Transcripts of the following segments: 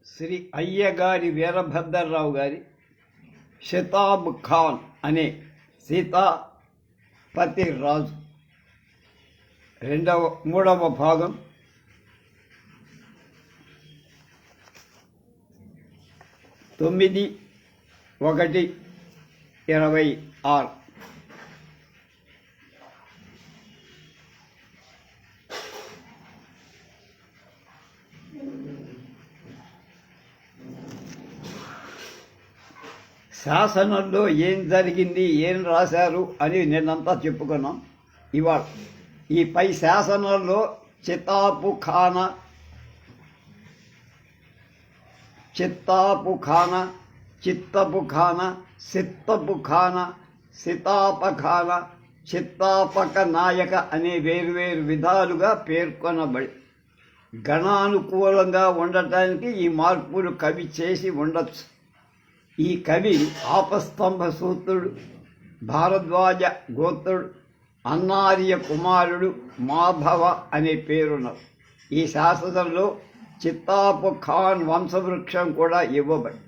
శ్రీ అయ్యగారి వీరభద్రరావు గారి షతాబ్ ఖాన్ అనే సీతాపతి రాజు మూడవ భాగం 9/1/26. శాసనంలో ఏం జరిగింది, ఏం రాశారు అని నిన్నంతా చెప్పుకున్నాం. ఇవాళ ఈ పై శాసనంలో చిత్తపు ఖాన, సిత్తపు ఖాన, సితాపఖాన, చిత్తాపక నాయక అనే వేరువేరు విధాలుగా పేర్కొనబడి గణానుకూలంగా ఉండటానికి ఈ మార్పులు కవి చేసి ఉండొచ్చు. ఈ కవి ఆపస్తంభ సూత్రుడు, భారద్వాజ గోత్రుడు, అన్నార్య కుమారుడు, మాధవ అనే పేరున్నారు. ఈ శాసనంలో చిత్తాపు ఖాన్ వంశవృక్షం కూడా ఇవ్వబడి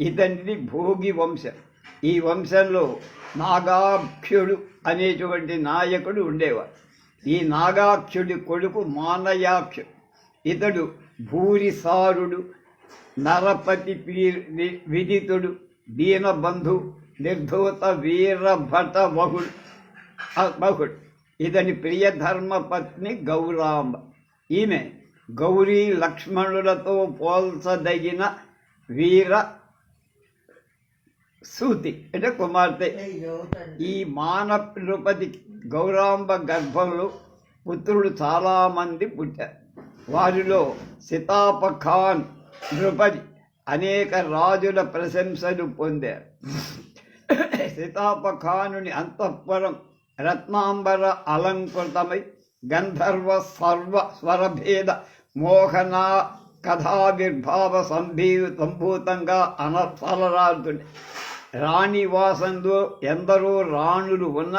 ఇతనిది భోగి వంశం. ఈ వంశంలో నాగాఖ్యుడు అనేటువంటి నాయకుడు ఉండేవాడు. ఈ నాగాఖ్యుడి కొడుకు మానయాఖ్యుడు. ఇతడు భూరిసారుడు, నరపతి విదితుడు, దీనబంధు, నిర్ధూత వీరభట బహుడు. ఇతని ప్రియధర్మపత్ని గౌరాంబ. ఈమె గౌరీ లక్ష్మణులతో పోల్చదగిన వీర సూతి అంటే కుమార్తె. ఈ మాననృపతి గౌరాంబ గర్భంలో పుత్రులు చాలామంది పుట్టారు. వారిలో సితాపఖాన్ నృపతి అనేక రాజుల ప్రశంసలు పొందారు. సితాపఖానుని అంతఃపురం రత్నాంబర అలంకృతమై గంధర్వ సర్వ స్వరభేద మోహన కథావిర్భావ సంభూతంగా అనర్ఫలరాడుతుండే. రాణివాసంలో ఎందరో రాణులు ఉన్న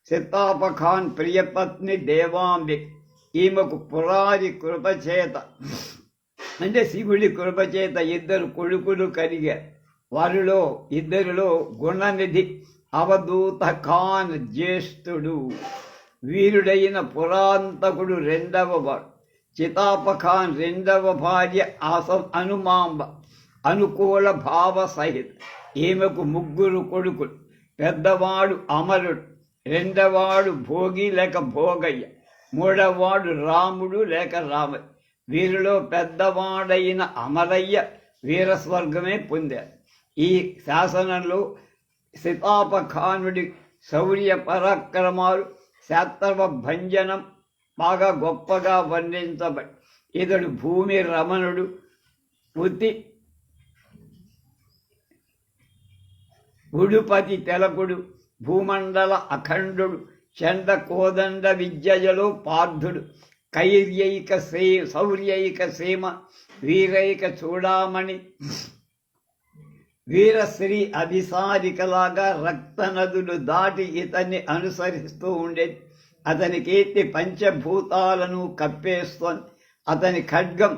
సితాపఖాన్ ప్రియపత్ని దేవాంబి. ఈమెకు పురారి కృపచేత అంటే శివుడి కృపచేత 2 కొడుకులు కలిగారు. వారిలో ఇద్దరిలో గుణనిధి అవధూత ఖాన్ జ్యేష్ఠుడు, వీరుడైన పురాంతకుడు 2వ వాడు. చితాపఖాన్ 2వ భార్య అనుమాంబ అనుకూల భావ సహిత. ఈమెకు 3 కొడుకులు. పెద్దవాడు అమరుడు, 2వవాడు భోగి లేక భోగయ్య, 3వవాడు రాముడు లేక రామయ్య. వీరిలో పెద్దవాడైన అమరయ్య వీరస్వర్గమే పొందారు. ఈ శాసనంలో సితాపఖానుడి శౌర్య పరాక్రమాలు, శాస్త్రవ భంజనం బాగా గొప్పగా వర్ణించబడి ఇతడు భూమి రమణుడు, ఉడుపతి తెలకుడు, భూమండల అఖండుడు, చండ కోదండ విద్యలో పార్థుడు, శౌర్యైక సీమ, వీరైక చూడామణి, వీరశ్రీ అభిసారికలాగా రక్త నదులు దాటి ఇతన్ని అనుసరిస్తూ ఉండేది. అతని కీర్తి పంచభూతాలను కప్పేస్తోంది. అతని ఖడ్గం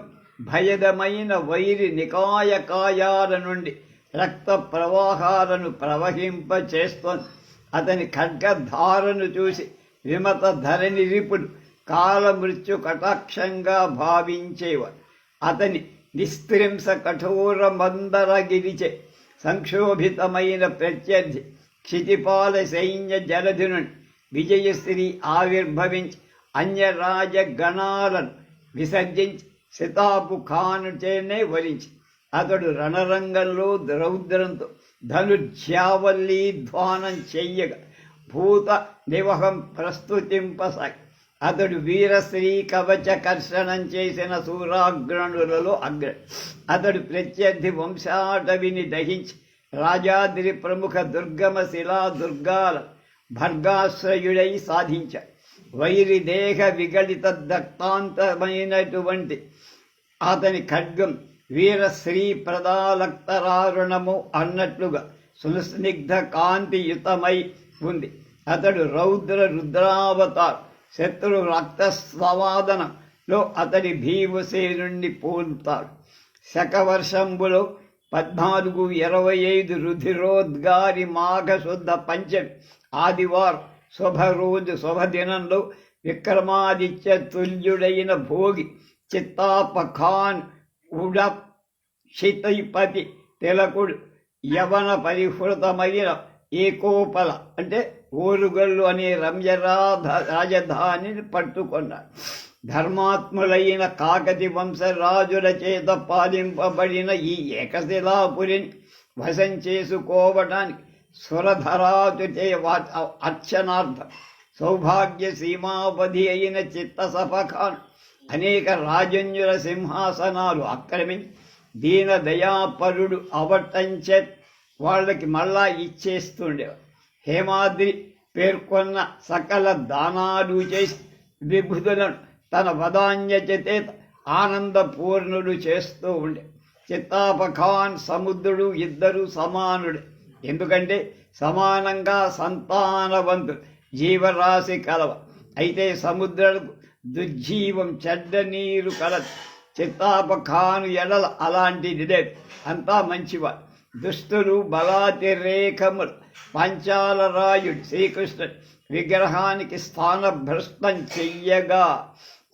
భయదమైన వైరి నికాయకాయాల నుండి రక్త ప్రవాహాలను ప్రవహింపచేస్తోంది. అతని ఖడ్గధారను చూసి విమత ధరణి రిపుడు కాలమృత్యు కటాక్షంగా భావించేవాడు. అతని నిస్త్రింస కఠోర మందరగిరిచే సంక్షోభితమైన ప్రత్యర్థి క్షితిపాల సైన్య జలధి నుండి విజయశ్రీ ఆవిర్భవించి అన్యరాజ గణాలను విసర్జించి సితాపు ఖానుచేనే వరించి అతడు రణరంగంలో రౌద్రంతో ధనుర్ధ్యావల్లీ ధ్వానం చెయ్యగా భూత నివహం ప్రస్తుతింపసాగి అతడు వీరశ్రీ కవచ కర్షణం చేసిన సూరాగ్రణులలో అగ్ర. అతడు ప్రత్యర్థి వంశాటవిని దహించి రాజాద్రి ప్రముఖ దుర్గమ శిలా దుర్గాల భర్గాశ్రయుడై సాధించాడు. వైరి దేహ విగళిత దత్తాంతమైనటువంటి అతని ఖడ్గం వీరశ్రీ ప్రదాలక్తరారుణము అన్నట్లుగా సుస్నిగ్ధ కాంతియుతమై ఉంది. అతడు రౌద్ర రుద్రావతార్. శత్రు రక్తస్వాదనంలో అతడి భీమసేనుణ్ణి పోలుతాడు. శకవర్షంబులో 1425 రుధిరోద్గారి మాఘశుద్ధ పంచమి ఆదివారం శుభరోజు శుభదినంలో విక్రమాదిత్య తుల్యుడైన భోగి చిత్తాప ఖాన్ ఉడ శితైపతి తిలకుడు యవన పరిహృతమైన ఏకోపల అంటే ఓరుగల్లు అనే రాజధానిని పట్టుకున్నాడు. ధర్మాత్ములైన కాకతి వంశరాజుల చేత పాలింపబడిన ఈ ఏకశిలాపురిని వశం చేసుకోవడానికి సురధరాజుచే అర్చనార్థం సౌభాగ్య సీమావధి అయిన చిత్తసపఖాన్ అనేక రాజన్యుల సింహాసనాలు ఆక్రమించి దీన దయాపరుడు అవటంచే వాళ్ళకి మళ్ళా ఇచ్చేస్తుండేవారు. హేమాద్రి పేర్కొన్న సకల దానాలు చేసి విభుదులను తన వదాన్యచేత ఆనందపూర్ణుడు చేస్తూ ఉండే. చిత్తాపఖాన్ సముద్రుడు ఇద్దరు సమానుడే. ఎందుకంటే సమానంగా సంతానవంతుడు జీవరాశి కలవ. అయితే సముద్రాలకు దుర్జీవం చెడ్డ నీరు కలదు. చిత్తాపఖాను ఎడల అలాంటిది లేదు. అంతా మంచివాడు. దుష్టులు బలాతిరేకములు పంచాల రాయుడు శ్రీకృష్ణుడు విగ్రహానికి స్థానభ్రష్టం చెయ్యగా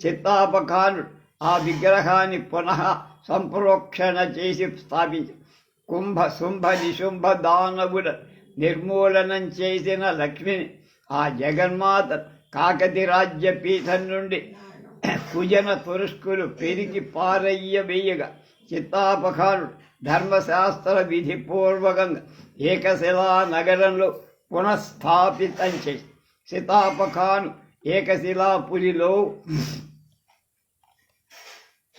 చిత్తాపఖానుడు ఆ విగ్రహాన్ని పునః సంప్రోక్షణ చేసి స్థాపించి కుంభ శుంభ నిశుంభ దానవుల నిర్మూలనం చేసిన లక్ష్మిని ఆ జగన్మాత కాకతి రాజ్య పీఠం నుండి కుజన తురుష్కులు పెరిగి పారయ్యవేయగా చిత్తాపఖానుడు ధర్మశాస్త్ర విధిపూర్వకంగా ఏకశిలా నగరంలో పునఃస్థాపితం చేసి చిత్తాపఖాను ఏకశిలాపురిలో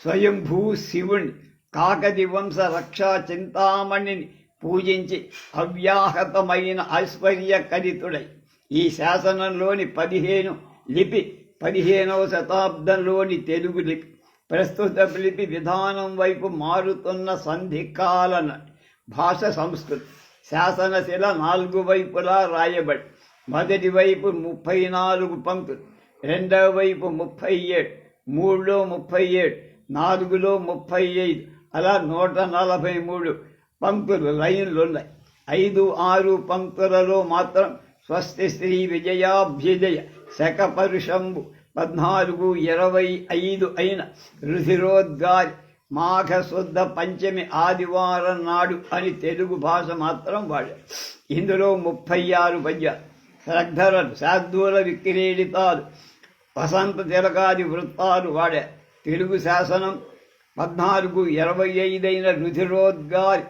స్వయంభూ శివుణ్ణి కాకతి వంశ రక్షా చింతామణిని పూజించి అవ్యాహతమైన ఐశ్వర్యకరితుడై ఈ శాసనంలోని 15 లిపి 15వ శతాబ్దంలోని తెలుగు లిపి ప్రస్తుత లిపి విధానం వైపు మారుతున్న సంధికాలన భాష సంస్కృతి. శాసనశిల 4 వైపులా రాయబడి మొదటి వైపు 34 పంక్తులు, రెండవ వైపు 37, 3లో 37, 4లో 35 అలా 143 పంక్తులు లైన్లున్నాయి. 5, 6 పంక్తులలో మాత్రం స్వస్తి శ్రీ విజయాభ్యుదయ శకపరుషంబు 1425 అయిన రుధిరోద్గారి మాఘశుద్ధ పంచమి ఆదివారం నాడు అని తెలుగు భాష మాత్రం వాడారు. ఇందులో 36 పద్యాలు, శ్రద్ధరలు, శార్దూల విక్రీడితాలు, వసంత తిలకాది వృత్తాలు వాడారు. తెలుగు శాసనం 1425 అయిన రుధిరోద్గారి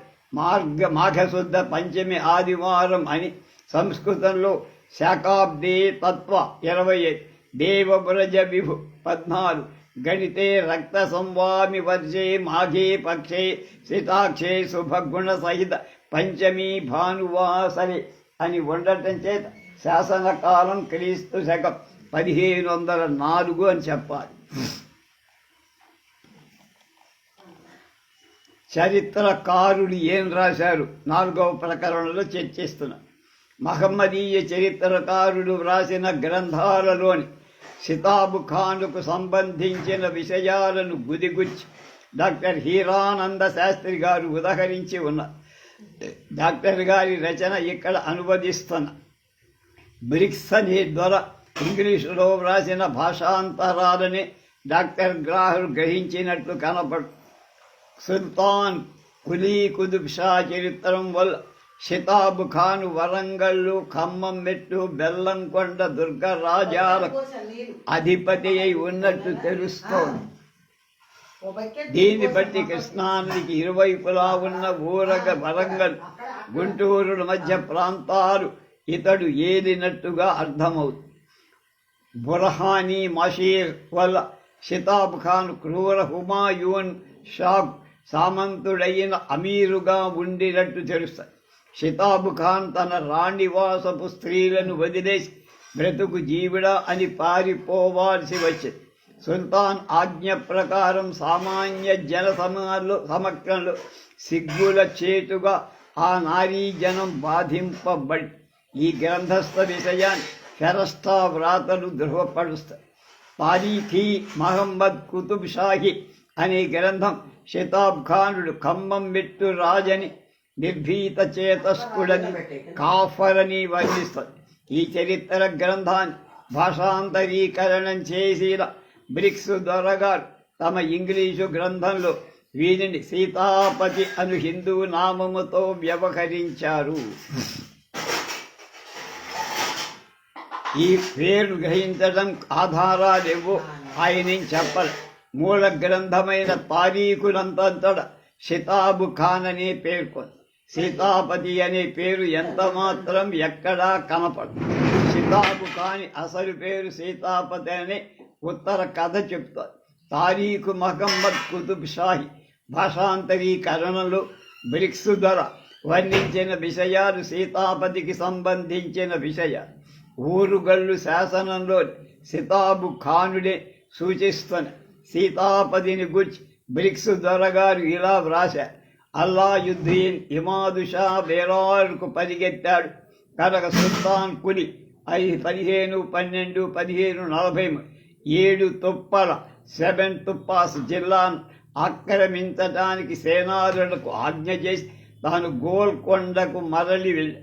మాఘశుద్ధ పంచమి ఆదివారం అని, సంస్కృతంలో శాకాబ్దే తత్వ 25, దేవవ్రజ విభు 14, గణితే రక్త సంవామి వర్షే మాఘే పక్షే శితాక్షే శుభగుణ సహిత పంచమీ భానువాసరే అని ఉండటం చేత శాసనకాలం క్రీస్తు శకం 1504 అని చెప్పాలి. చరిత్రకారులు ఏం రాశారు 4వ ప్రకరణలో చర్చిస్తున్నారు. మహమ్మదీయ చరిత్రకారుడు వ్రాసిన గ్రంథాలలోని సితాబు ఖానుకు సంబంధించిన విషయాలను గుదిగుచ్చి డాక్టర్ హీరానంద శాస్త్రి గారు ఉదహరించి ఉన్నారు. డాక్టర్ గారి రచన ఇక్కడ అనువదిస్తున్న. బ్రిక్స్ అనే ద్వారా ఇంగ్లీషులో వ్రాసిన భాషాంతరాలని డాక్టర్ గ్రాహర్ గ్రహించినట్లు కనపడు. సుల్తాన్ కులీ కుతుబ్ షా చరిత్రం వల్ల సితాబు ఖాను వరంగల్లు, ఖమ్మం మెట్టు, బెల్లంకొండ దుర్గరాజాలకు అధిపతి అయి ఉన్నట్టు తెలుస్తోంది. దీన్ని బట్టి కృష్ణానదికి ఇరువైపులా ఉన్న ఊరగ, వరంగల్, గుంటూరుల మధ్య ప్రాంతాలు ఇతడు ఏలినట్టుగా అర్థమవుతుంది. బుర్హానీ మషీర్ వల్ల సితాబ్ ఖాన్ క్రూర హుమాయూన్ షాకు సామంతుడైన అమీరుగా ఉండినట్టు తెలుస్తాయి. సితాబు ఖాన్ తన రాణివాసపు స్త్రీలను వదిలేసి బ్రతుకు జీవుడా అని పారిపోవాల్సి వచ్చింది. సుల్తాన్ ఆజ్ఞ ప్రకారం సామాన్య జన సమక్షంలో సిగ్గుల చేటుగా ఆ నారీ జనం బాధింపబడి ఈ గ్రంథస్థ విషయాన్ని ఫెరస్టా వ్రాతలు ధృవపరుస్తాయి. తారీఖీ మహమ్మద్ కుతుబ్ షాహీ అనే గ్రంథం షితాబ్ ఖానుడు ఖమ్మం మెట్టు రాజని నిర్భీత చేతస్కుడని కాఫరని వర్ణిస్తుంది. ఈ చరిత్ర గ్రంథాన్ని భాషాంతరీకరణం చేసిన బ్రిక్స్ దొరగారు తమ ఇంగ్లీషు గ్రంథంలో వీరిని సీతాపతి అను హిందూ నామముతో వ్యవహరించారు. ఈ పేరు గ్రహించడం ఆధారాలేవో ఆయనేం చెప్పరు. మూల గ్రంథమైన తారీఖులంతట షితాబు ఖాన్ అనే పేర్కొంది. సీతాపతి అనే పేరు ఎంత మాత్రం ఎక్కడా కనపడదు. షితాబు ఖాని అసలు పేరు సీతాపతి అనే ఉత్తర కథ చెప్తారు. తారీఖు మహమ్మద్ కుతుబ్ షాహి భాషాంతరీకరణలో బ్రిక్స్ ధర వర్ణించిన విషయాలు సీతాపతికి సంబంధించిన విషయాలు. ఊరుగల్లు శాసనంలో సితాబు ఖానుడే సూచిస్తున్న సీతాపతిని గురించి బ్రిక్స్ దొరగారు ఇలా వ్రాశారు. అల్లాయుద్దీన్ ఇమాదుషా బేరారుకు పరిగెత్తాడు కనుక సుల్తాన్ కులి 15, 12, 1540 7 తుప్పల 7 తుప్పాస్ జిల్లాను ఆక్రమించడానికి సేనాదులకు ఆజ్ఞ చేసి తాను గోల్కొండకు మరలి వెళ్ళి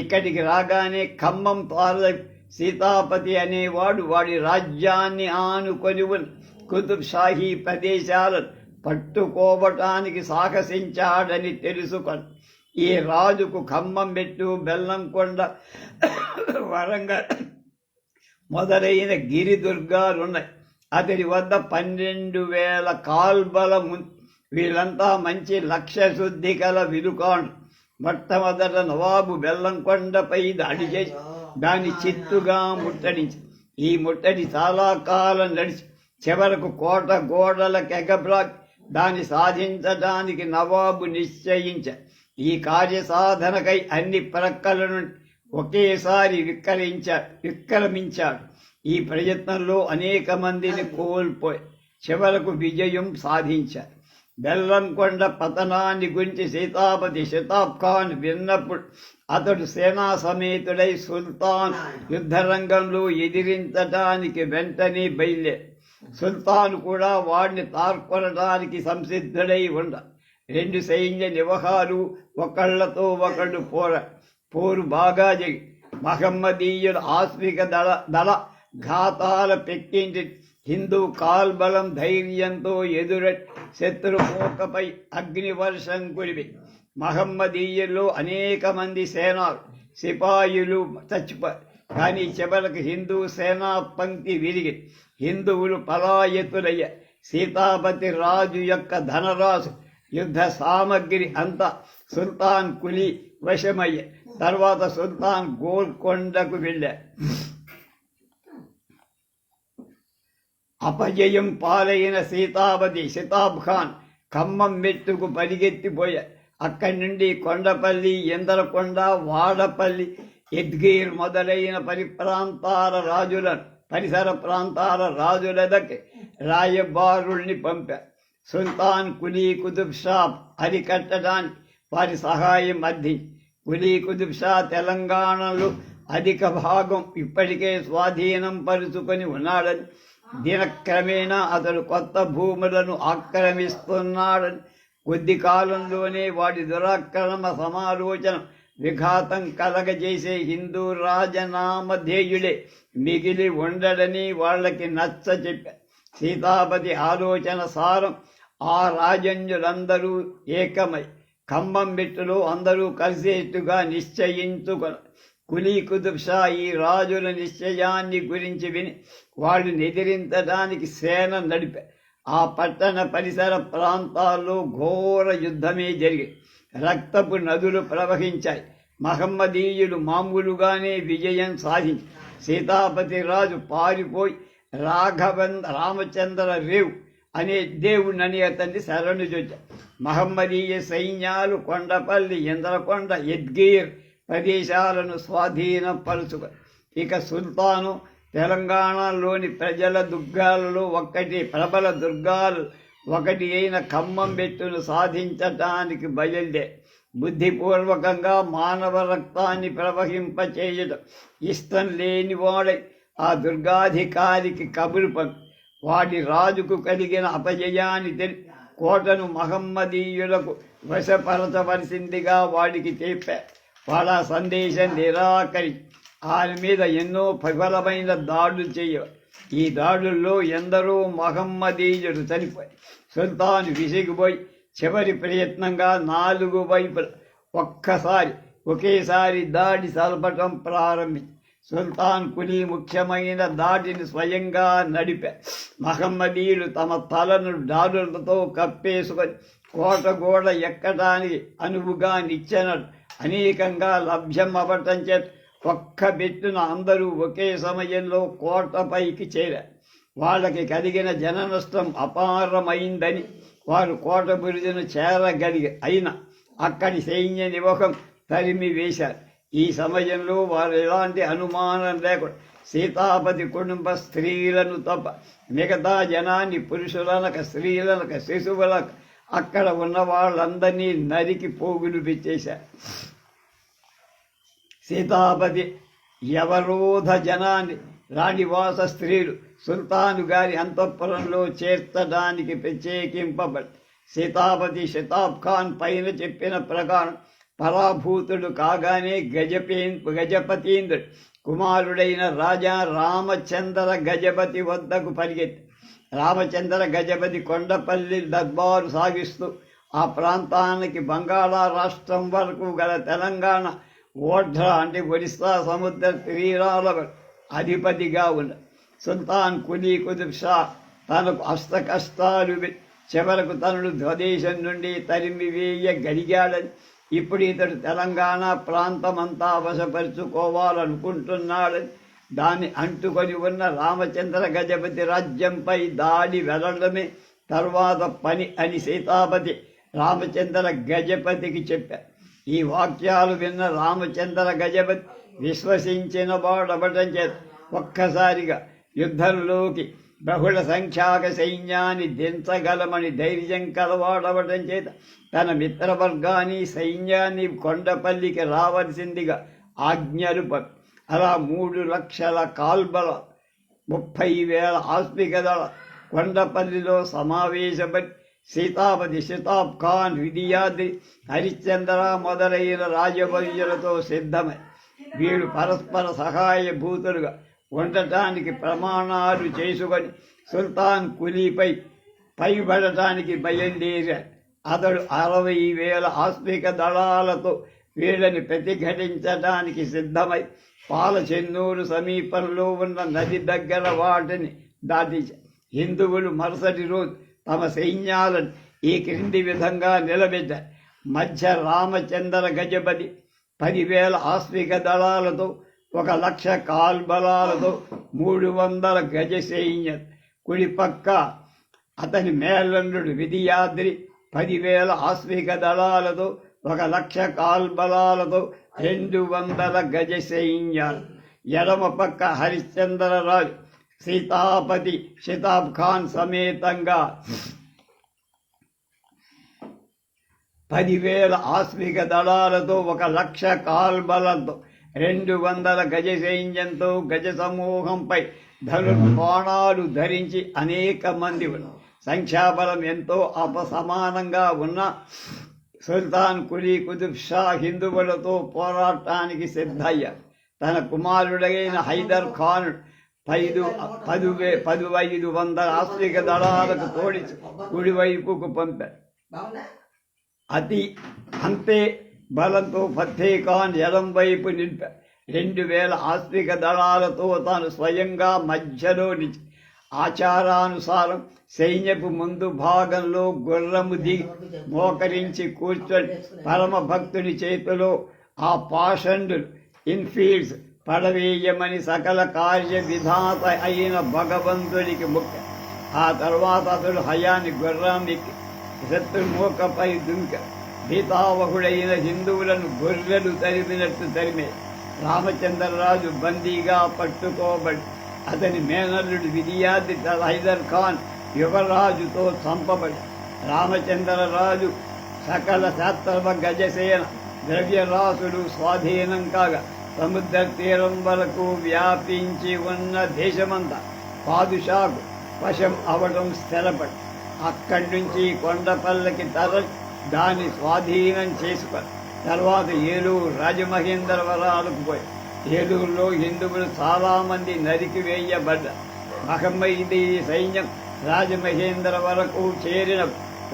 ఇక్కడికి రాగానే ఖమ్మం తార సీతాపతి అనేవాడు వాడి రాజ్యాన్ని ఆనుకొని ఉన్న కుతుబ్ షాహీ ప్రదేశాలను పట్టుకోవటానికి సాహసించాడని తెలుసుకొని ఈ రాజుకు ఖమ్మం మెట్టు, బెల్లంకొండ, వరంగల్ మొదలైన గిరిదుర్గాలున్నాయి. అతడి వద్ద 12,000 కాల్బలము. వీళ్ళంతా మంచి లక్ష్య శుద్ధి కల విలుకాండు. మొట్టమొదట నవాబు బెల్లంకొండపై దాడి చేసి దాన్ని చిత్తుగా ముట్టడించి ఈ ముట్టడి చాలా కాలం నడిచి చివరకు కోట గోడలకెగబ్రాక్ దాన్ని సాధించడానికి నవాబు నిశ్చయించారు. ఈ కార్యసాధనకై అన్ని ప్రక్కల నుండి ఒకేసారి విక్రమించాడు. ఈ ప్రయత్నంలో అనేక మందిని కోల్పోయి చివరకు విజయం సాధించారు. బెల్లంకొండ పతనాన్ని గురించి సీతాపతి షితాబ్ ఖాన్ విన్నప్పుడు అతడు సేనా సమేతుడై సుల్తాన్ యుద్ధరంగంలో ఎదిరించడానికి వెంటనే బయలుదేరి సుల్తాన్ కూడా వాడిని తార్కొనడానికి సంసిద్ధుడై ఉండ 2 సైన్య నివహాలు ఒకళ్లతో ఒకళ్ళు పోరు బాగా జరిగి మహమ్మదీయుల ఆస్మిక దళ ఘాతాల పెక్కించి హిందూ కాల్బలం ధైర్యంతో ఎదురటి శత్రుపోకపై అగ్నివర్షం కురివి. మహమ్మదీయుల్లో అనేక మంది సేనాలు సిపాయిలు చచ్చిపోయారు. కానీ చివరికి హిందూ సేనా పంక్తి విరిగి హిందువులు పలాయతులయ్యారు. సీతాపతి రాజు యొక్క ధనరాశు యుద్ధ సామగ్రి అంతా సుల్తాన్ కులి వశమయ్యే. తర్వాత సుల్తాన్ గోల్కొండకు వెళ్ళారు. అపజయం పాలైన సీతాపతి షితాబ్ ఖాన్ ఖమ్మం మెట్టుకు పరిగెత్తిపోయారు. అక్కడి నుండి కొండపల్లి, ఇందరకొండ, వాడపల్లి, ఎద్గీర్ మొదలైన పరిసర ప్రాంతాల రాజుల దగ్గర రాయబారుల్ని పంపారు. సుల్తాన్ కులీ కుతుబ్ షా అరికట్టడానికి వారి సహాయం అందించి కులీ కుతుబ్ షా తెలంగాణలో అధిక భాగం ఇప్పటికే స్వాధీనం పరుచుకొని ఉన్నాడని, దినక్రమేణా అతడు కొత్త భూములను ఆక్రమిస్తున్నాడని, కొద్ది కాలంలోనే వాడి దురాక్రమ సమాలోచన విఘాతం కలగజేసే హిందూ రాజనామధేయుడే మిగిలి ఉండడని వాళ్ళకి నచ్చ చెప్పారు. సీతాపతి ఆలోచన సారం ఆ రాజన్యులందరూ ఏకమై ఖమ్మం మెట్టులో అందరూ కలిసేట్టుగా నిశ్చయించుకొని కులీ కుతుబ్ షా ఈ రాజుల నిశ్చయాన్ని గురించి విని వాళ్ళని ఎదిరించడానికి సేన నడిపారు. ఆ పట్టణ పరిసర ప్రాంతాల్లో ఘోర యుద్ధమే జరిగింది. రక్తపు నదులు ప్రవహించాయి. మహమ్మదీయులు మామూలుగానే విజయం సాధించి సీతాపతి రాజు పారిపోయి రామచంద్ర రేవ్ అనే దేవుణ్ణని అతన్ని శరణు చొచ్చారు. మహమ్మదీయ సైన్యాలు కొండపల్లి, ఇంద్రకొండ, ఎద్గీర్ ప్రదేశాలను స్వాధీనపరుచుకొని ఇక సుల్తాను తెలంగాణలోని ప్రజల దుర్గాలలో ప్రబల దుర్గాలు ఒకటి అయిన ఖమ్మం మెట్టును సాధించటానికి బయలుదేరి బుద్ధిపూర్వకంగా మానవ రక్తాన్ని ప్రవహింపచేయడం ఇష్టం లేనివాడై ఆ దుర్గాధికారికి కబురు పంపి వాడి రాజుకు కలిగిన అపజయాన్ని తెలిసి కోటను మహమ్మదీయులకు వశపరచవలసిందిగా వాడికి చెప్పారు. వాళ్ళ సందేశం నిరాకరించి ఆయన మీద ఎన్నో ప్రబలమైన దాడులు చేయవాలి. ఈ దాడుల్లో ఎందరో మహమ్మదీయులు చనిపోయి సుల్తాను విసిగిపోయి చివరి ప్రయత్నంగా 4 వైపుల ఒకేసారి దాడి సల్పటం ప్రారంభించి సుల్తాన్ కులీ ముఖ్యమైన దాడిని స్వయంగా నడిపారు. మహమ్మదీయులు తమ తలను దాడులతో కప్పేసుకొని కోట గోడ ఎక్కడానికి అనువుగా నిచ్చెనలు అనేకంగా లభ్యం అవ్వటం చేత ఒక్క బెట్టున అందరూ ఒకే సమయంలో కోటపైకి చేరారు. వాళ్ళకి కలిగిన జన నష్టం అపారమైందని వారు కోట బురుజును అయినా అక్కడి సైన్య నివహం తరిమి వేశారు. ఈ సమయంలో వారు ఎలాంటి అనుమానం లేకుండా సీతాపతి కుటుంబ స్త్రీలను తప్ప మిగతా జనాన్ని పురుషులనక స్త్రీలనక శిశువులకు అక్కడ ఉన్న వాళ్ళందరినీ నరికి పోగులు పెట్టేశారు. సీతాపతి యవరోధ జనాన్ని రాణివాస స్త్రీలు సుల్తాను గారి అంతఃపురంలో చేర్చడానికి ప్రత్యేకింపబడి సీతాపతి షతాబ్ ఖాన్ పైన చెప్పిన ప్రకారం పరాభూతుడు కాగానే గజపతీంద్రుడు కుమారుడైన రాజా రామచంద్ర గజపతి వద్దకు పరిగెత్తి రామచంద్ర గజపతి కొండపల్లి దర్బారు సాగిస్తూ ఆ ప్రాంతానికి బంగాళా రాష్ట్రం వరకు గల తెలంగాణ ఓఢ్ర అంటే ఒడిస్సా సముద్ర తీరాల అధిపతిగా ఉన్న సుల్తాన్ కులీ కుతుబ్ షా తనకు అష్టకష్టాలు చివరకు తనను స్వదేశం నుండి తరిమివేయగలిగాడని ఇప్పుడు ఇతడు తెలంగాణ ప్రాంతమంతా వశపరుచుకోవాలనుకుంటున్నాడని దాన్ని అంటుకొని ఉన్న రామచంద్ర గజపతి రాజ్యంపై దాడి వెళ్ళడమే తర్వాత పని అని సీతాపతి రామచంద్ర గజపతికి చెప్పారు. ఈ వాక్యాలు విన్న రామచంద్ర గజపతి విశ్వసించిన వాడవటం చేత ఒక్కసారిగా యుద్ధంలోకి బహుళ సంఖ్యాక సైన్యాన్ని దించగలమని ధైర్యం కలవాడవటం చేత తన మిత్రవర్గాన్ని సైన్యాన్ని కొండపల్లికి రావలసిందిగా ఆజ్ఞలు అలా 3 లక్షల కాల్బల 30,000 ఆస్తిక దళ కొండపల్లిలో సమావేశపడి సీతాపతి షతాబ్ ఖాన్ విధియాద్రి హరిశ్చంద్ర మొదలైన రాజవైద్యులతో సిద్ధమై వీడు పరస్పర సహాయ భూతులుగా ఉండటానికి ప్రమాణాలు చేసుకొని సుల్తాన్ కులీపై పైబడటానికి బయలుదేరాడు. అతడు 60,000 ఆస్తిక దళాలతో వీళ్ళని ప్రతిఘటించడానికి సిద్ధమై పాలచెన్నూరు సమీపంలో ఉన్న నది దగ్గర వాటిని దాటించారు. హిందువులు మరుసటి రోజు తమ సైన్యాలను ఈ క్రింది విధంగా నిలబెట్టారు. మధ్య రామచంద్ర గజపతి 10,000 ఆస్తిక దళాలతో 1,00,000 కాల్బలాలతో 300 గజ సైన్యం. కుడిపక్క అతని మేళనుడు విధియాద్రి 10,000 ఆస్తిక దళాలతో 1,00,000 కాల్బలాలతో 200 గజ సైన్యాలు. ఎడమ పక్క హరిశ్చంద్రరాజు సీతాపతి షతాబ్ ఖాన్ సమేతంగా 10,000 ఆస్తిక దళాలతో 1,00,000 కాల్బలంతో 200 గజ సైన్యంతో గజ సమూహంపై ధనుర్బాణాలు ధరించి అనేక మంది సంఖ్యాబలం ఎంతో అపసమానంగా ఉన్న సుల్తాన్ కులీ కుతుబ్ షా హిందువులతో పోరాటానికి సిద్ధయ్యారు. తన కుమారుడైన హైదర్ ఖాన్ 1,500 ఆస్తిక దళాలకు తోడిచి కుడివైపుకు పంపారు. అంతే బలంతో ఫతే ఖాన్ ఎడం వైపు నిలిపారు. 2,000 ఆస్తిక దళాలతో తాను స్వయంగా మధ్యలో నిలిచి ఆచారానుసారం సైన్యపు ముందు భాగంలో గుర్రము దిగి మోకరించి కూర్చొని పరమ భక్తుని చేతిలో ఆ పాషండులు ఇన్ఫీల్డ్స్ పడవేయమని సకల కార్య విధాత అయిన భగవంతుడికి ముఖ్య. ఆ తర్వాత అతడు హయాన్ని గుర్రాన్ని శత్రుమూకపై దుంక భీతావహుడైన హిందువులను గొర్రెలు తరిమినట్టు తరిమే. రామచంద్రరాజు బందీగా పట్టుకోబడి అతని మేనల్లుడు విధియాద్రి హైదర్ ఖాన్ యువరాజుతో చంపబడి రామచంద్రరాజు సకల శాస్త్రవ గజసేన ద్రవ్యరాశులు స్వాధీనం కాగా సముద్ర తీరం వరకు వ్యాపించి ఉన్న దేశమంతా పాదుషాకు వశం అవడం స్థిరపడి అక్కడి నుంచి కొండపల్లకి తరలి దాన్ని స్వాధీనం చేసుకొని తర్వాత ఏలూరు రాజమహేంద్రవరాలకు పోయి ఏలూరులో హిందువులు చాలామంది నరికి వేయబడ్డారు. మహమ్మదీ సైన్యం రాజమహేంద్ర వరకు చేరిన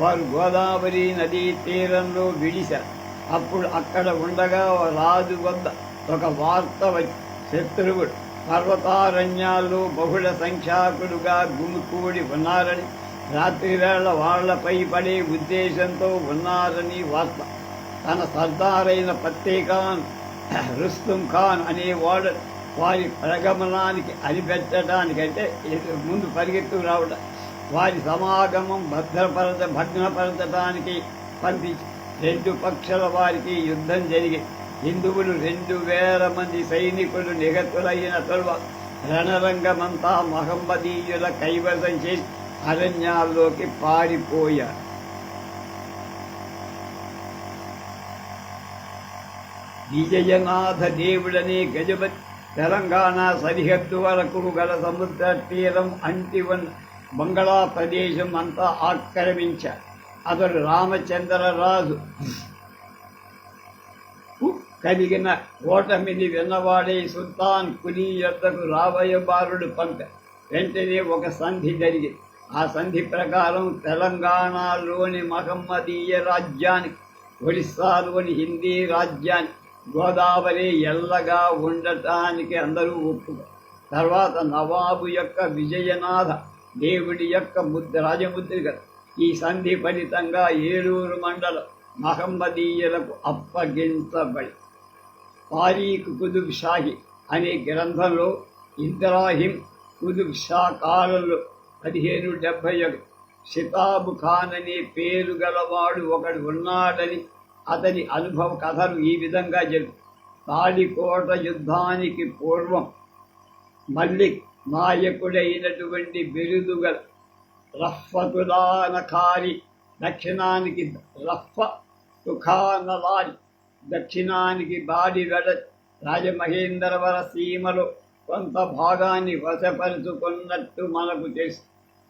వారు గోదావరి నదీ తీరంలో విడిశారు. అప్పుడు అక్కడ ఉండగా రాజు వద్ద ఒక వార్త వచ్చి శత్రువుడు పర్వతారణ్యాల్లో బహుళ సంఖ్యాకులుగా గుమికూడి ఉన్నారని, రాత్రివేళ వాళ్లపై పడే ఉద్దేశంతో ఉన్నారని వార్త. తన సర్దారైన ఫత్తేఖాన్ రుస్తుం ఖాన్ అనేవాడు వారి ప్రగమనానికి అనిపెట్టడానికంటే ముందు పరిగెత్తు రావడం, వారి సమాగమం భగ్నపరచడానికి పంపించి 2 పక్షాల వారికి యుద్ధం జరిగి హిందువులు 2000 మంది సైనికులు నిహతులైన తరువాత రణరంగమంతా మహమ్మదీయుల కైవసం చేసి అరణ్యాల్లోకి పారిపోయారు. విజయనాథ దేవుడనే గజపతి తెలంగాణ సరిహద్దు వరకు గల సముద్ర తీరం అంటి ఉన్న బంగాళా ప్రదేశం అంతా ఆక్రమించారు. అతడు రామచంద్రరాజు కలిగిన ఓటమిని విన్నవాడే సుల్తాన్ కులీ యొద్దకు రాబోయేబారుడు పంపారు. వెంటనే ఒక సంధి జరిగింది. ఆ సంధి ప్రకారం తెలంగాణలోని మహమ్మదీయ రాజ్యానికి, ఒడిస్సాలోని హిందీ రాజ్యానికి గోదావరి ఎల్లగా ఉండటానికి అందరూ ఒప్పుకోరు. తర్వాత నవాబు యొక్క విజయనాథ దేవుడి యొక్క రాజముద్రిక ఈ సంధి ఫలితంగా ఏలూరు మండలం మహమ్మదీయులకు అప్పగించబడి తారీఖ్ కుతుబ్ షాహి అనే గ్రంథంలో ఇబ్రాహిం కుతుబ్ షా కాలంలో 1571 షితాబ్ ఖాన్ అనే పేరు గలవాడు ఒకడు ఉన్నాడని అతని అనుభవ కథలు ఈ విధంగా చెప్పు. తాళికోట యుద్ధానికి పూర్వం మల్లిక్ నాయకుడైనటువంటి బిరుదుగల రఫ్ఫతులానకారి దక్షిణానికి రఫ్ఫతుఖానలారి దక్షిణానికి బాడి వెడ రాజమహేంద్రవర సీమలో కొంత భాగాన్ని వశపరుచుకున్నట్టు మనకు తెలుసు.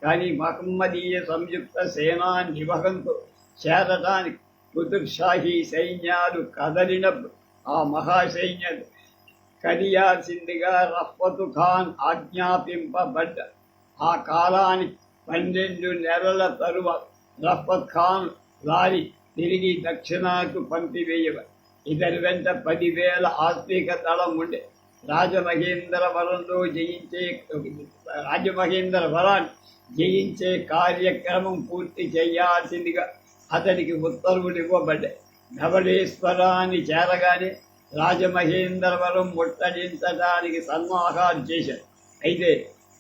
కానీ మహమ్మదీయ సంయుక్త సేనా నివహంతో చేరటానికి కుతుబ్ షాహీ సైన్యాలు కదలినప్పుడు ఆ మహాసైన్యాలు కడియాల్సిందిగా రఫ్ఫతు ఖాన్ ఆజ్ఞాపింపబడ్డ. ఆ కాలానికి 12 నెలల తరువాత రఫ్ఫత్ ఖాన్ లారి తిరిగి దక్షిణాకు పంపివేయబడి ఇతని వెంట 10,000 ఆస్తిక దళం ఉండే. రాజమహేంద్రవరాన్ని జయించే కార్యక్రమం పూర్తి చేయాల్సిందిగా అతనికి ఉత్తర్వులు ఇవ్వబడ్డాయి. ధవళేశ్వరాన్ని చేరగానే రాజమహేంద్రవరం ముట్టడించడానికి సన్నాహాలు చేశారు. అయితే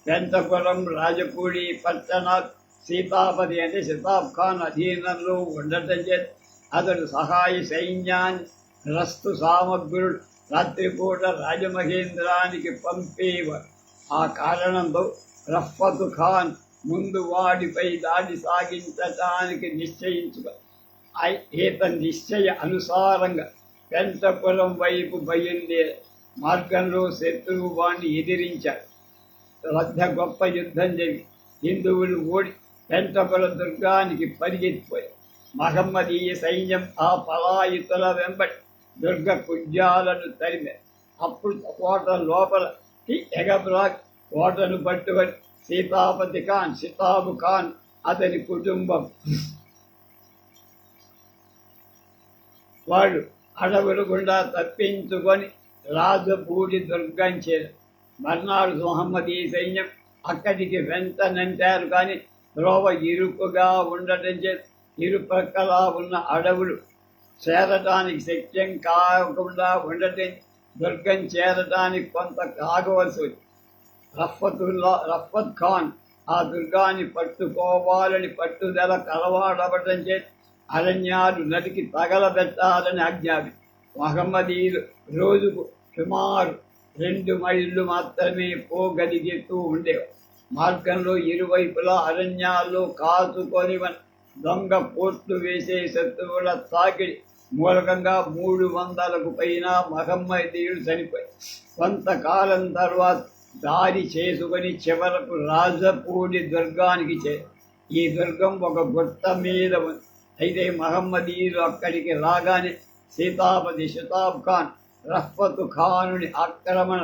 పెంతపురం, రాజపూడి పట్టణాలు సీతాపతి అంటే షితాబ్ ఖాన్ అధీనంలో ఉండటం చేత అతడు సహాయ సైన్యాన్ని, రస్తు సామగ్రులు రాత్రిపూట రాజమహేంద్రానికి పంపేవారు. ఆ కారణంతో రఫ్ఫతు ఖాన్ ముందు వాడిపై దాడి సాగించటానికి నిశ్చయించుకుని నిశ్చయ అనుసారంగా పెంటపురం వైపు బయలుదేరి మార్గంలో శత్రువు వాణ్ణి ఎదిరించాడు. వద్ద గొప్ప యుద్ధం జరిగి హిందువులు ఓడి పెంటపురం దుర్గానికి పరిగెత్తిపోయారు. మహమ్మదీయ సైన్యం ఆ పలాయుతుల వెంబడి దుర్గ కుజ్యాలను తరిమారు. అప్పుడు కోట లోపల ఎగబ్రాక్ కోటను పట్టుబడి సీతాపతి ఖాన్, షితాబ్ ఖాన్, అతని కుటుంబం వాళ్ళు అడవులు గుండా తప్పించుకొని రాజపూడి దుర్గం చేరారు. మర్నాడు మహమ్మదీ సైన్యం అక్కడికి వెంటనంటారు. కానీ త్రోవ ఇరుకుగా ఉండటం చేత ఇరుపక్కలా ఉన్న అడవులు చేరటానికి శక్యం కాకుండా ఉండటం దుర్గం చేరటానికి కొంత కాగవలసి వచ్చింది. రఫ్ఫత్ ఖాన్ ఆ దుర్గాన్ని పట్టుకోవాలని పట్టుదల కలవాడవటం చేత అరణ్యాలు నదికి తగలబెట్టాలని ఆజ్ఞాపి మహమ్మదీయులు రోజుకు సుమారు 2 మైళ్ళు మాత్రమే పోగలిగుతూ ఉండేవారు. మార్గంలో ఇరువైపులా అరణ్యాల్లో కాచుకొని దొంగ పోట్లు వేసే శత్రువుల తాకిడి మూలకంగా 300కు పైన మహమ్మదీయులు చనిపోయి కొంతకాలం తర్వాత దారి చేసుకొని చివరకు రాజపూడి దుర్గానికి ఈ దుర్గం ఒక గుట్ట మీద ఉంది. అయితే మహమ్మదీయులు అక్కడికి రాగానే సీతాపతి షతాబ్ ఖాన్ రహ్మతు ఖానుని ఆక్రమణ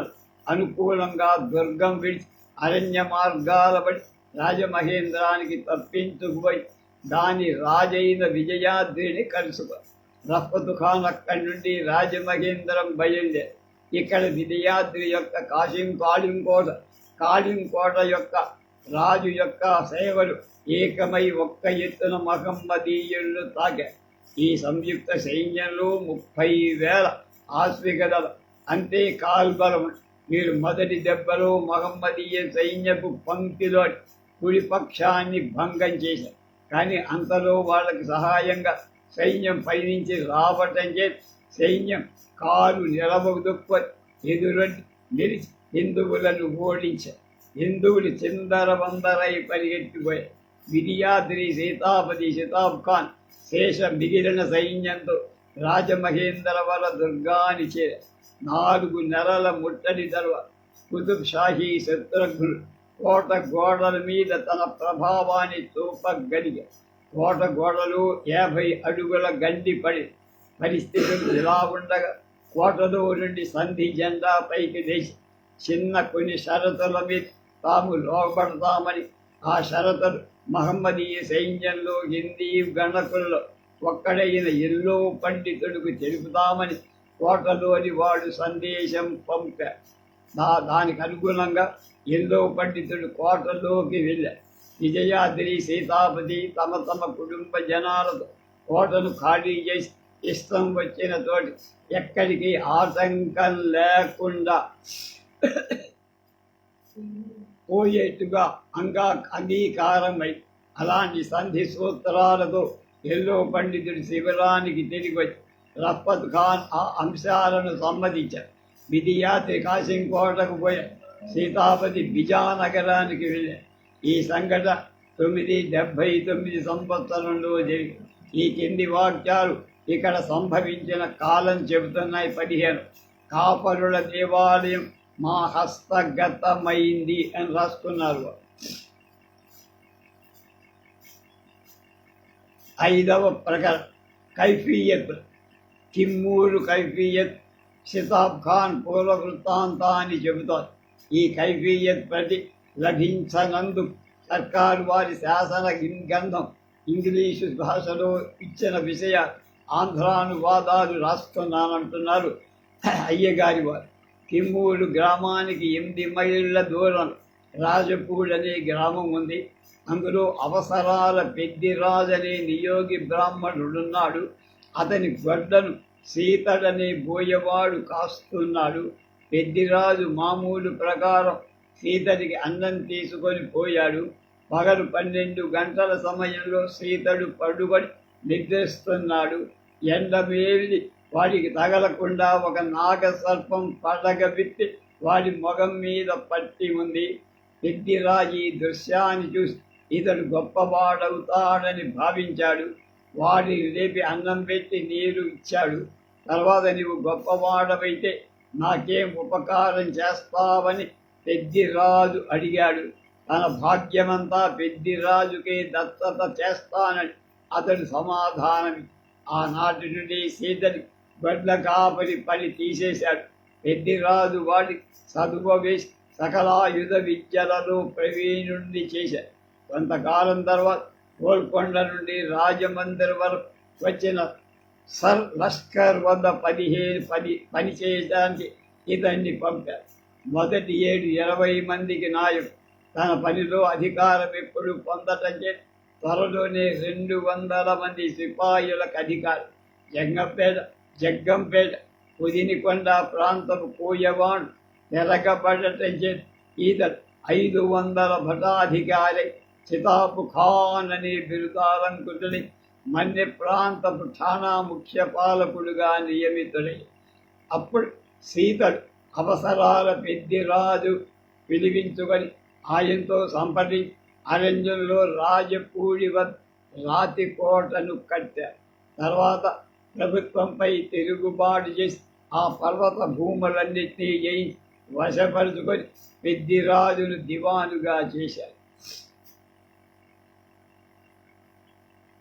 అనుకూలంగా దుర్గం విడిచి అరణ్య మార్గాల పడి రాజమహేంద్రానికి తప్పించుకుపోయి దాని రాజైన విజయాద్రిని కలుసుకో. రహ్మతు ఖాన్ అక్కడి నుండి రాజమహేంద్రం బయలుదేరి ఇక్కడ విజయాద్రి యొక్క కాళింకోట యొక్క రాజు యొక్క సేవలు ఏకమై ఒక్క ఎత్తున మహమ్మదీయులు తాకారు. ఈ సంయుక్త సైన్యంలో 30,000 ఆశ్వికదళం అంటే కాల్బలం. మీరు మొదటి దెబ్బలో మహమ్మదీయ సైన్యపు పంక్తిలో కుడి పక్షాన్ని భంగం చేశారు. కానీ అంతలో వాళ్ళకి సహాయంగా సైన్యం పైనుంచి రావటం చేసి సైన్యం కాలు నిలబొక్కుని ఎదురొడ్డి నిలిచి హిందువులను ఓడించారు. హిందువులు చిందరవందరై పరిగెత్తిపోయారు. విజయాద్రి సీతాపతి షతాబ్ ఖాన్ శేష మిగిలిన సైన్యంతో రాజమహేంద్రవర దుర్గాని చేరారు. 4 నెలల ముట్టడి తర్వాత కుతుబ్ షాహీ శత్రుఘ్నుడు కోట గోడల మీద తన ప్రభావాన్ని చూపగలిగారు. కోట గోడలు 50 అడుగుల గండి పడి పరిస్థితులు ఇలా ఉండగా కోటలో నుండి సంధి జెండా పైకి లేచి చిన్న కొన్ని షరతుల మీద తాము లోపడతామని, ఆ షరతులు మహమ్మదీయ సైన్యంలో హిందీ గణకులలో ఒక్కడైన ఎల్లో పండితుడికి తెలుపుతామని కోటలోని వాడు సందేశం పంపారు. దానికి అనుగుణంగా ఎల్లో పండితుడు కోటలోకి వెళ్ళారు. విజయాద్రి సీతాపతి తమ తమ కుటుంబ జనాలతో కోటను ఖాళీ చేసి ఇష్టం వచ్చిన తోటి ఎక్కడికి ఆటంకం లేకుండా పోయేట్టుగా అంగీకారమై అలాంటి సంధి సూత్రాలతో ఎల్లో పండితుడి శిబిరానికి తిరిగి వచ్చి రహ్మత్ ఖాన్ ఆ అంశాలను సమ్మతించారు. విజయాద్రి కాశీకోటకు పోయారు. సీతాపతి బిజానగరానికి వెళ్ళారు. ఈ సంఘటన 979 సంవత్సరంలో జరిగింది. ఈ కింది వాక్యాలు ఇక్కడ సంభవించిన కాలం చెబుతున్నాయి. 15 కాపరుల దేవాలయం మా హస్తగతమైంది అని రాసుకున్నారు. 5వ ప్రకరణ కైఫియత్. తిమ్మూరు కైఫియత్ షతాబ్ ఖాన్ పూర్వ వృత్తాంతాన్ని చెబుతారు. ఈ కైఫియత్ ప్రతి లభించనందుకు సర్కారు వారి శాసన గ్రంథం ఇంగ్లీషు భాషలో ఇచ్చిన విషయాలు ఆంధ్రానువాదాలు రాస్తున్నానంటున్నారు అయ్యగారి వారు. తిమ్మూరు గ్రామానికి 8 మైళ్ళ దూరం రాజపూడ్ అనే గ్రామం ఉంది. అందులో అవసరాల పెద్దిరాజు అనే నియోగి బ్రాహ్మణుడున్నాడు. అతని గొడ్డను సీతడనే బోయవాడు కాస్తున్నాడు. పెద్దిరాజు మామూలు ప్రకారం సీతడికి అన్నం తీసుకొని పోయాడు. పగలు 12 గంటల సమయంలో సీతడు పడుబడి నిద్రిస్తున్నాడు. ఎండవేలి వాడికి తగలకుండా ఒక నాగసర్పం పడగ విప్పి వాడి మొగం మీద పట్టి ఉంది. పెద్దిరాజు ఈ దృశ్యాన్ని చూసి ఇతడు గొప్పవాడవుతాడని భావించాడు. వాడిని లేపి అన్నం పెట్టి నీరు ఇచ్చాడు. తర్వాత నీవు గొప్పవాడవైతే నాకేం ఉపకారం చేస్తావని పెద్దిరాజు అడిగాడు. తన భాగ్యమంతా పెద్దిరాజుకే దత్తత చేస్తానని అతడు సమాధానం. ఆనాటి నుండి సీతని గొడ్ల కాపరి పని తీసేశాడు. పెద్దిరాజు వాడి చదువు వేసి సకలాయుధ విద్యలలో ప్రవీణుణ్ణి చేశాడు. కొంతకాలం తర్వాత గోల్కొండ నుండి రాజమందిర్ వరకు వచ్చిన సర్ లష్కర్ వద్ద 15 పని చేయడానికి ఇతన్ని పంపారు. మొదటి 20 మందికి నాయకుడు. తన పనిలో అధికారం ఎప్పుడు పొందటం చేసి త్వరలోనే 200 మంది సిపాయిలకు అధికారం. జగ్గంపేట పుదినికొండ ప్రాంతపు కోయవాడు తిరగబడటం చేసి ఈతడు 500 భటాధికారి షతాబ్ ఖాన్ అనే బిరుదాలంకుతుని మన్య ప్రాంతపు ఠాణా ముఖ్య పాలకుడుగా నియమితుడై అప్పుడు సీతడు అవసరాల పెద్దిరాజు పిలిపించుకొని ఆయనతో సంప్రదించి అరణ్యంలో రాజపూడి వద్ద రాతి కోటను కట్టారు. తర్వాత ప్రభుత్వంపై తిరుగుబాటు చేసి ఆ పర్వత భూములన్నింటినీ జయించి వశపరుచుకొని పెద్దిరాజును దివానుగా చేశారు.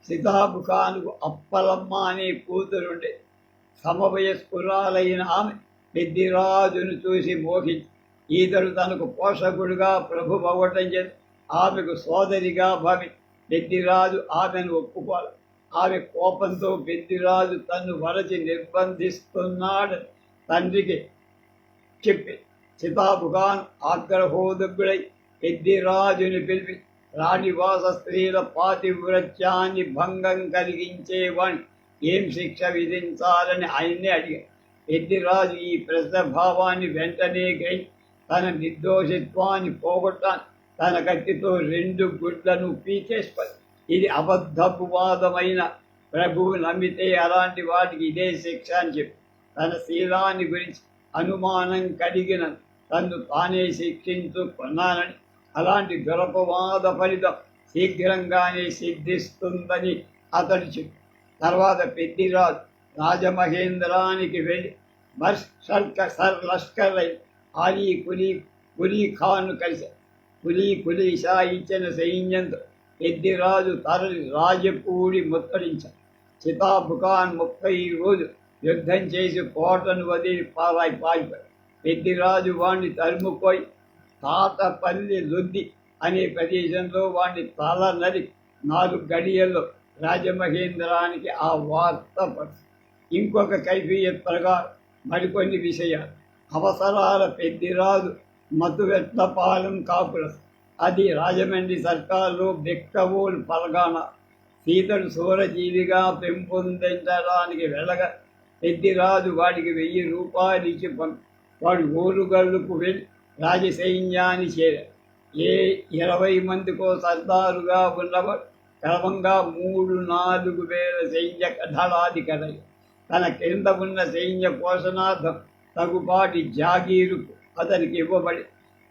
సీతాబుకానుకు అప్పలమ్మ అనే కూతురుండే. సమవయస్కురాలైన ఆమె పెద్దిరాజును చూసి మోహించి ఈతడు తనకు పోషకుడుగా ప్రభువవటం చేసి ఆమెకు సోదరిగా భావి పెద్దిరాజు ఆమెను ఒప్పుకోవాలి. ఆమె కోపంతో పెద్దిరాజు తన్ను వరచి నిర్బంధిస్తున్నాడని తండ్రికి చెప్పి సీతాబుకాన్ ఆగ్రహోదగ్గుడై పెద్దిరాజుని పిలిపి రాణివాస స్త్రీల పాతివ్రత్యాన్ని భంగం కలిగించేవాణ్ణి ఏం శిక్ష విధించాలని ఆయన్నే అడిగాడు. పెద్దిరాజు ఈ ప్రశ్నభావాన్ని వెంటనే గ్రహించి తన నిర్దోషిత్వాన్ని పోగొట్టాను తన కత్తితో 2 గుడ్లను పీకేసుకొని ఇది అబద్ధపు వాదమైన ప్రభువు నమ్మితే అలాంటి వాటికి ఇదే శిక్ష అని చెప్పి తన శీలాన్ని గురించి అనుమానం కలిగిన తన్ను తానే శిక్షించుకున్నానని అలాంటి దురపవాద ఫలితం శీఘ్రంగానే సిద్ధిస్తుందని అతడు చెప్పి తర్వాత పెద్దిరాజు రాజమహేంద్రానికి వెళ్ళి లష్కర్ ఆలీ కులీ ఖాన్ను కలిశారు. కులీ షా ఇచ్చిన సైన్యంతో పెద్దిరాజు తరలి రాజపూడి ముత్తడించారు. సీతాబుకాన్ 30 రోజులు యుద్ధం చేసి కోటను వదిలి పారిపోయాడు. పెద్దిరాజు వాణ్ణి తరుముపోయి తాతపల్లి లొద్ది అనే ప్రదేశంలో వాణ్ణి తల నరి 4 గడియల్లో రాజమహేంద్రానికి ఆ వార్త ఇంకొక కైఫియత్ ప్రకారం మరికొన్ని విషయాలు. అవసరాల పెద్దిరాజు మతువెట్లపాలెం కాపుల అది రాజమండ్రి సర్కారులో బెక్కవోలు పలగాన. సీతడు సూరజీవిగా పెంపొందించడానికి వెళ్ళగా పెద్దిరాజు వాడికి 1000 రూపాయలు ఇచ్చి వాడు ఓరుగల్లుకు వెళ్ళి రాజసైన్యాన్ని చేరారు. 20 మందికో సర్దారుగా ఉన్నవాడు క్రమంగా 3-4 వేల సైన్య దళాధికారి తన క్రింద ఉన్న సైన్య పోషణార్థం తగుపాటి జాగీరుకు అతనికి ఇవ్వబడి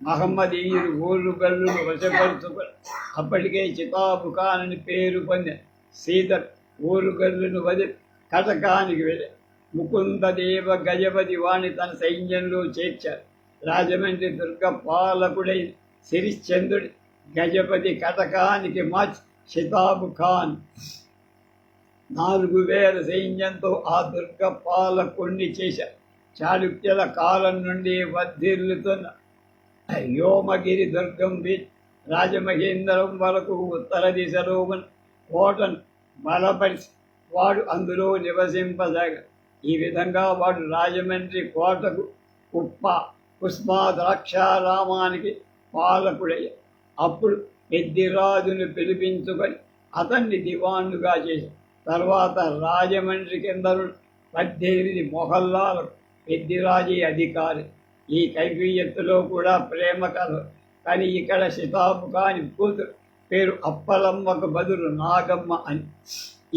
మహమ్మదీయులు ఓరుగల్లును వశపరుచుకొని అప్పటికే సీతాబుకానని పేరు పొందిన సీతడు ఓరుగల్లును వదిలి కటకానికి వెళ్ళి ముకుందదేవ గజపతి వాణి తన సైన్యంలో చేర్చారు. రాజమండ్రి దుర్గ పాలకుడైన సిరిశ్చంద్రుడి గజపతి కటకానికి మార్చి సీతాబుకాన్ 4000 సైన్యంతో ఆ దుర్గ పాలకుణ్ణి చేశారు. చాళుక్యుల కాలం నుండి వర్ధిల్లుతున్న వ్యోమగిరి దుర్గం రాజమహేంద్రం వరకు ఉత్తర దిశలో ఉన్న కోటను బలపరిచి వాడు అందులో నివసింపసాగాడు. ఈ విధంగా వాడు రాజమండ్రి కోటకు పుష్పా ద్రాక్షారామానికి పాలకుడయ్యాడు. అప్పుడు పెద్దిరాజును పిలిపించుకొని అతన్ని దివానుగా చేశాడు. తర్వాత రాజమండ్రి కింద 18 మొహల్లాలకు పెద్దిరాజే అధికారి. ఈ కైఫియత్తులో కూడా ప్రేమ కథ. కానీ ఇక్కడ సీతాబుకాని కూతురు పేరు అప్పలమ్మకు బదులు నాగమ్మ అని.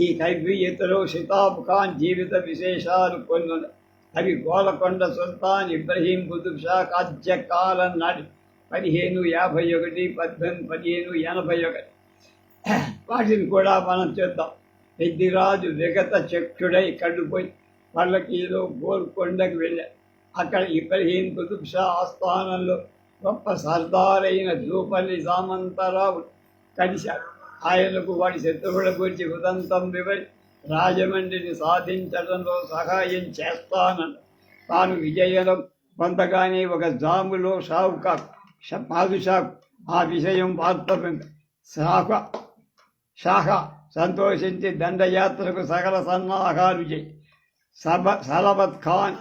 ఈ కైఫియత్తులో సీతాబుకాన్ జీవిత విశేషాలు కొన్ని. అవి గోలకొండ సుల్తాన్ ఇబ్రహీం కుతుబ్ షా కాలం నాటి 1551, 1581 వాటిని కూడా మనం చూద్దాం. పెద్దిరాజు విగత చక్షుడై కళ్ళుపోయి పల్లకీలో గోల్కొండకు వెళ్ళారు. అక్కడ ఇబ్రహీం కుతుబ్ షా ఆస్థానంలో గొప్ప సర్దారైన జూపల్లి సామంతరావు కలిశాడు. ఆయనకు వాడి శత్రువుల గురించి ఉదంతం వివరి రాజమండ్రిని సాధించడంలో సహాయం చేస్తానని తాను విజయం పొందగానే ఒక జాములో పాదుషాకు ఆ విషయం వార్త శాఖ సంతోషించి దండయాత్రకు సకల సన్నాహాలు చేయి. సలబత్ ఖాన్,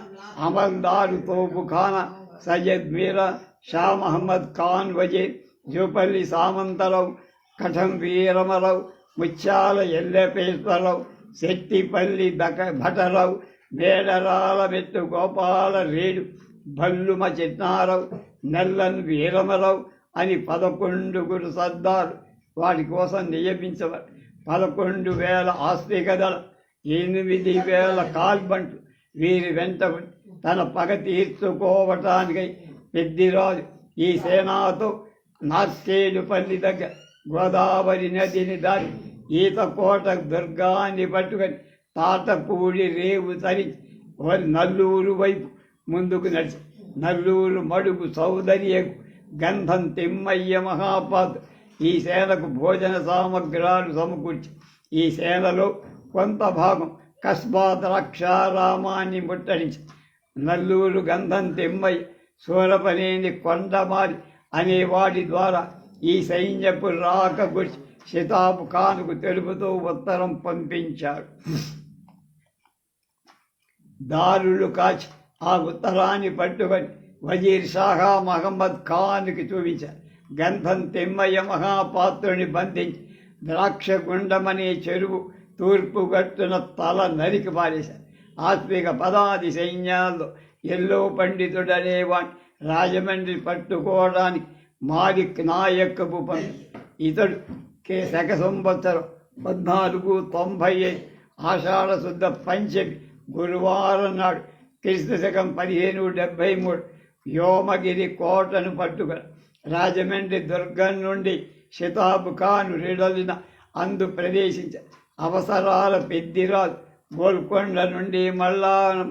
అమల్దారు తోపు ఖాన, సయ్యద్ మీరా, షా మహమ్మద్ ఖాన్ వజీర్, జూపల్లి సామంతరావు, కఠం వీరమరావు, ముత్యాల ఎల్లపేశ్వరరావు, శెట్టిపల్లి భటరావు, మేడరాల మెట్టు గోపాల రేడు, భల్లుమ చిట్నారావు, నెల్లన్ వీరమరావు అని 11 సర్దారు వాటి కోసం నియమించబడి 11,000 ఆస్తిక దళం, 8,000 కాల్బంట్లు వీరి వెంట తన పగ తీర్చుకోవటానికై పెద్దిరాజు ఈ సేనాతో నార్కేడుపల్లి దగ్గర గోదావరి నదిని దాటి ఈతకోట దుర్గాన్ని పట్టుకొని తాటపూడి రేవు తరించి నల్లూరు వైపు ముందుకు నడిచి నల్లూరు మడుగు సౌదర్యకు గంధం తిమ్మయ్య మహాపాత్ ఈ సేనకు భోజన సామగ్రాలు సమకూర్చి ఈ సేనలో కొంత భాగం కస్బా ద్రాక్షారామాన్ని ముట్టడించి నల్లూరు గంధం తెమ్మయ్య సూరపనేని కొండమారి అనేవాడి ద్వారా ఈ సైన్యపు రాక గురించి షితాబ్ ఖాన్కు తెలుపుతూ ఉత్తరం పంపించాడు. దారులు కాచి ఆ ఉత్తరాన్ని పట్టుకొని వజీర్ షాహా మహమ్మద్ ఖాన్కి చూపించారు. గంధం తెమ్మయ్య మహాపాత్రుని బంధించి ద్రాక్షగుండమనే చెరువు తూర్పు గట్టున తల నరికి పారేశారు. ఆత్మిక పదాది సైన్యాల్లో ఎల్లో పండితుడనేవాణ్ణి రాజమండ్రి పట్టుకోవడానికి మాలిక్ నాయకపు పని. ఇతడు శక సంవత్సరం 1495 ఆషాఢ శుద్ధ పంచమి గురువారం నాడు క్రీస్తు శకం 1573 వ్యోమగిరి కోటను పట్టుకొని రాజమండ్రి దుర్గం నుండి షితాబ్ ఖాన్ రిడలిన అందు ప్రవేశించారు. అవసరాల పెద్దిరాజు గోల్కొండ నుండి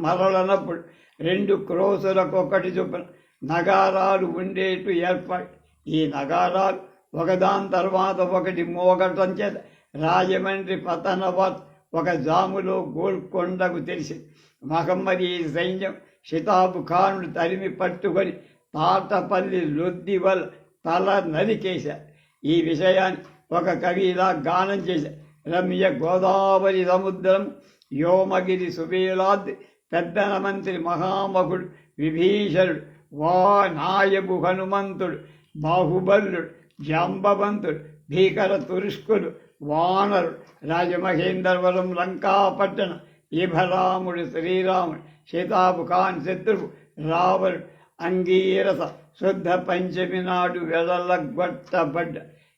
మరలనప్పుడు 2 క్రోసులకు ఒకటి చొప్పున నగారాలు ఉండేట్టు ఏర్పాటు. ఈ నగారాలు ఒకదాని తర్వాత ఒకటి మోగటం చేత రాజమండ్రి పతన వార్త ఒక జాములో గోల్కొండకు తెలిసింది. మహమ్మదీ సైన్యం షితాబ్ ఖానుడు తరిమి పట్టుకొని తాటపల్లి లొద్ది వల్ల తల నరికేశారు. ఈ విషయాన్ని ఒక కవి ఇలా గానం చేశారు. రమ్య గోదావరి సముద్రం వ్యోమగిరి సుబేలాద్రి పెద్దన మంత్రి మహామహుడు విభీషణుడు వా నాయబు హనుమంతుడు బాహుబలుడు జాంబవంతుడు భీకర తురుష్కుడు వానరుడు రాజమహేంద్రవరం లంకాపట్టణం ఇభరాముడు శ్రీరాముడు షితాబ్ ఖాన్ శత్రువు రావణుడు అంగీరస శుద్ధ పంచమి నాడు వెడలగొట్టబడ్డ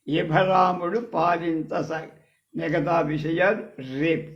ఇభరాముడు పాలించసాగి. మిగతా విషయాలు రేపు.